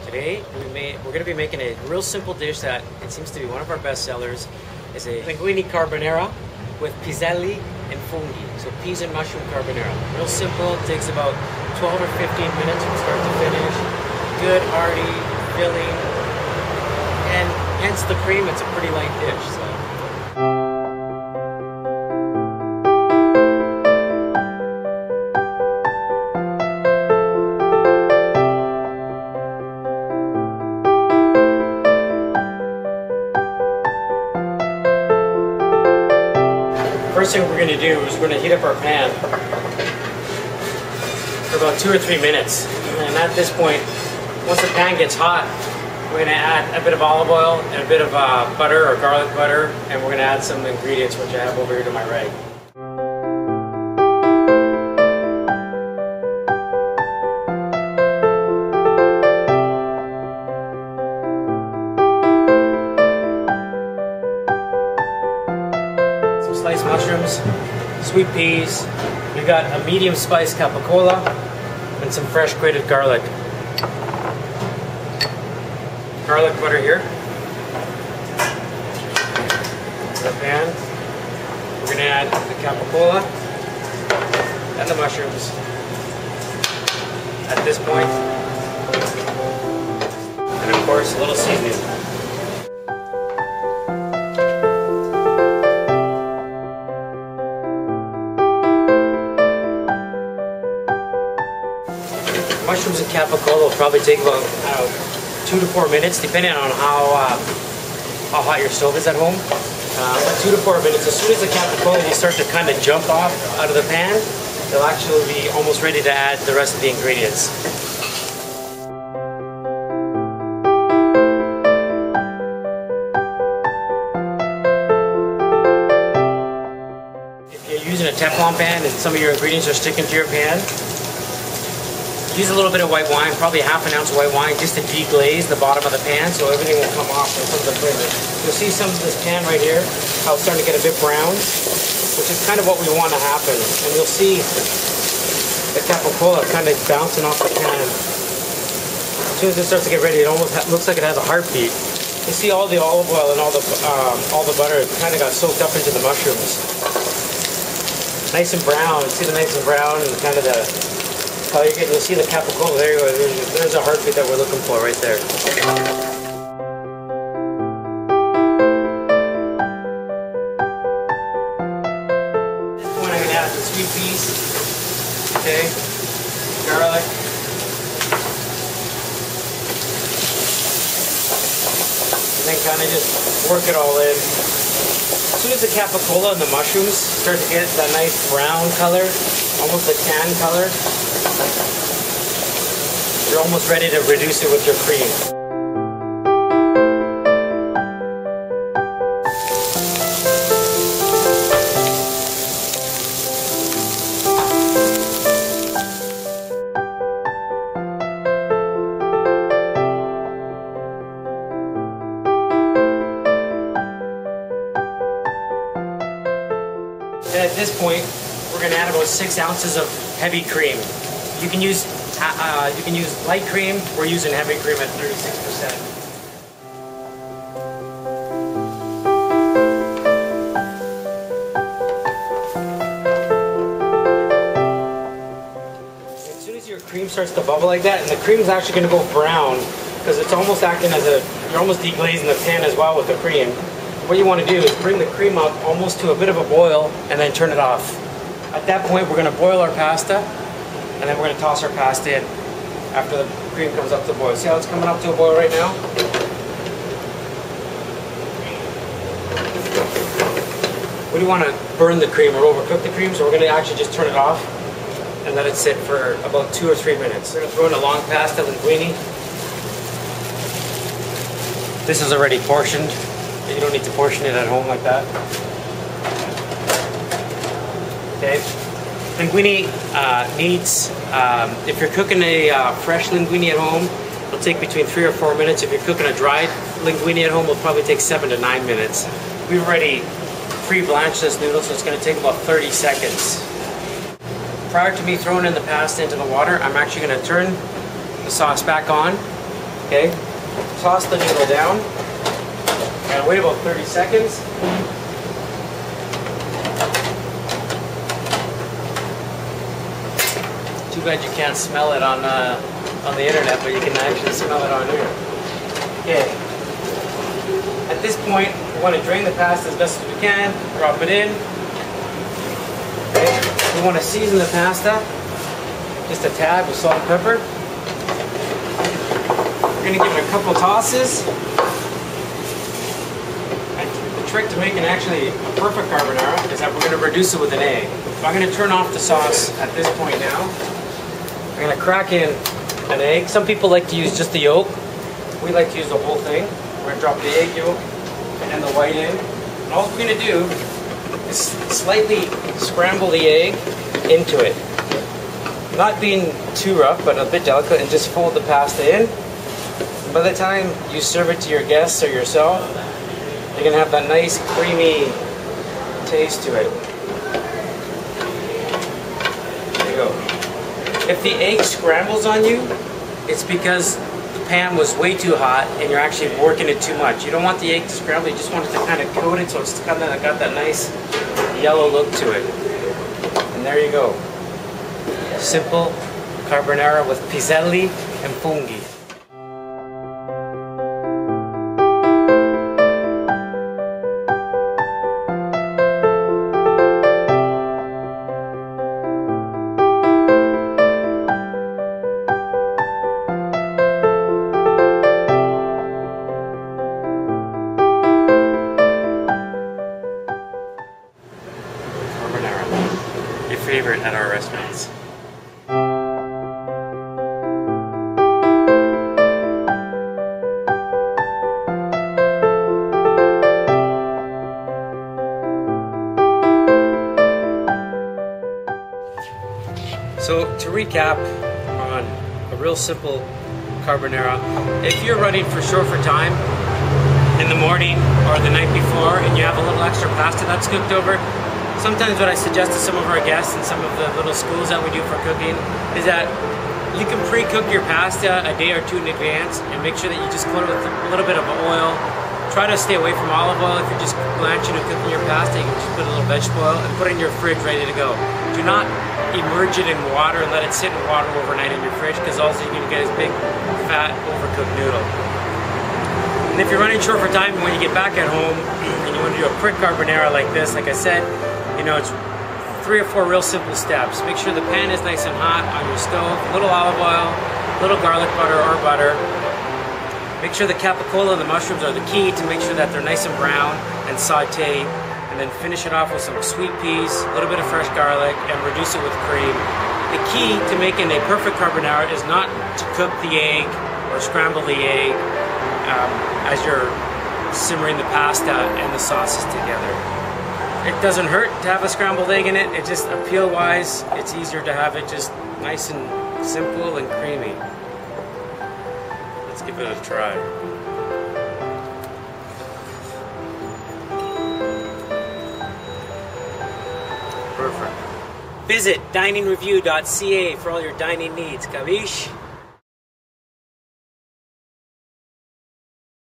Today we're going to be making a real simple dish that it seems to be one of our best sellers. It's a linguini carbonara with piselli and funghi, so peas and mushroom carbonara. Real simple, it takes about 12 or 15 minutes from start to finish. Good, hearty, filling, and hence the cream, it's a pretty light dish. So. First thing we're going to do is we're going to heat up our pan for about 2 or 3 minutes. And at this point, once the pan gets hot, we're going to add a bit of olive oil and a bit of butter or garlic butter, and we're going to add some ingredients which I have over here to my right. Sliced mushrooms, sweet peas, we've got a medium spice capicola, and some fresh grated garlic. Garlic butter here. In the pan, we're going to add the capicola and the mushrooms at this point. And of course, a little seasoning. Mushrooms and capicola will probably take about 2 to 4 minutes, depending on how hot your stove is at home. 2 to 4 minutes. As soon as the capicola will start to kind of jump off out of the pan, they'll actually be almost ready to add the rest of the ingredients. If you're using a Teflon pan and some of your ingredients are sticking to your pan, use a little bit of white wine, probably ½ ounce of white wine, just to deglaze the bottom of the pan so everything will come off and some of the flavor. You'll see some of this pan right here, how it's starting to get a bit brown, which is kind of what we want to happen. And you'll see the capicola kind of bouncing off the pan. As soon as it starts to get ready, it almost looks like it has a heartbeat. You see all the olive oil and all the butter kind of got soaked up into the mushrooms. Nice and brown. See the nice and brown and kind of the color you're getting. You'll see the capicola. There you go. There's a heartbeat that we're looking for right there. At this point, I'm going to add the sweet peas, okay, garlic, and then kind of just work it all in. As soon as the capicola and the mushrooms start to get that nice brown color, almost a tan color, you're almost ready to reduce it with your cream. And at this point, we're going to add about 6 ounces of heavy cream. You can use light cream. We're using heavy cream at 36%. As soon as your cream starts to bubble like that, and the cream is actually going to go brown because it's almost acting as you're almost deglazing the pan as well with the cream. What you want to do is bring the cream up almost to a bit of a boil and then turn it off. At that point, we're going to boil our pasta, and then we're going to toss our pasta in after the cream comes up to boil. See how it's coming up to a boil right now? We don't want to burn the cream or overcook the cream, so we're going to actually just turn it off and let it sit for about 2 or 3 minutes. We're going to throw in a long pasta linguini. This is already portioned. You don't need to portion it at home like that. Okay. Linguini needs, if you're cooking a fresh linguini at home, it'll take between 3 or 4 minutes. If you're cooking a dried linguini at home, it'll probably take 7 to 9 minutes. We've already pre-blanched this noodle, so it's going to take about 30 seconds. Prior to me throwing in the pasta into the water, I'm actually going to turn the sauce back on, Okay, toss the noodle down and wait about 30 seconds. Too bad you can't smell it on the internet, but you can actually smell it on here. Okay. At this point, we want to drain the pasta as best as we can. Drop it in. Okay. We want to season the pasta just a tad with salt and pepper. We're going to give it a couple tosses. And the trick to making actually a perfect carbonara is that we're going to reduce it with an egg. So I'm going to turn off the sauce at this point now. I'm going to crack in an egg. Some people like to use just the yolk. We like to use the whole thing. We're going to drop the egg yolk and the white in. And all we're going to do is slightly scramble the egg into it. Not being too rough, but a bit delicate, and just fold the pasta in. And by the time you serve it to your guests or yourself, you're going to have that nice creamy taste to it. There you go. If the egg scrambles on you, it's because the pan was way too hot and you're actually working it too much. You don't want the egg to scramble, you just want it to kind of coat it so it's kind of got that nice yellow look to it. And there you go. Simple carbonara with piselli and funghi. Your favorite at our restaurants. So to recap on a real simple carbonara, if you're running for short for time in the morning or the night before and you have a little extra pasta that's cooked over, sometimes what I suggest to some of our guests and some of the little schools that we do for cooking is that you can pre-cook your pasta a day or two in advance and make sure that you just coat it with a little bit of oil. Try to stay away from olive oil. If you're just blanching and cooking your pasta, you can just put a little vegetable oil and put it in your fridge ready to go. Do not immerse it in water and let it sit in water overnight in your fridge, because also you're going to get this big, fat, overcooked noodle. And if you're running short for time, when you get back at home and you want to do a quick carbonara like this, like I said, you know, it's 3 or 4 real simple steps. Make sure the pan is nice and hot on your stove, a little olive oil, a little garlic butter or butter. Make sure the capicola and the mushrooms are the key to make sure that they're nice and brown and sauteed. And then finish it off with some sweet peas, a little bit of fresh garlic, and reduce it with cream. The key to making a perfect carbonara is not to cook the egg or scramble the egg as you're simmering the pasta and the sauces together. It doesn't hurt to have a scrambled egg in it. It just, appeal-wise, it's easier to have it just nice and simple and creamy. Let's give it a try. Perfect. Visit DiningReview.ca for all your dining needs. Capiche?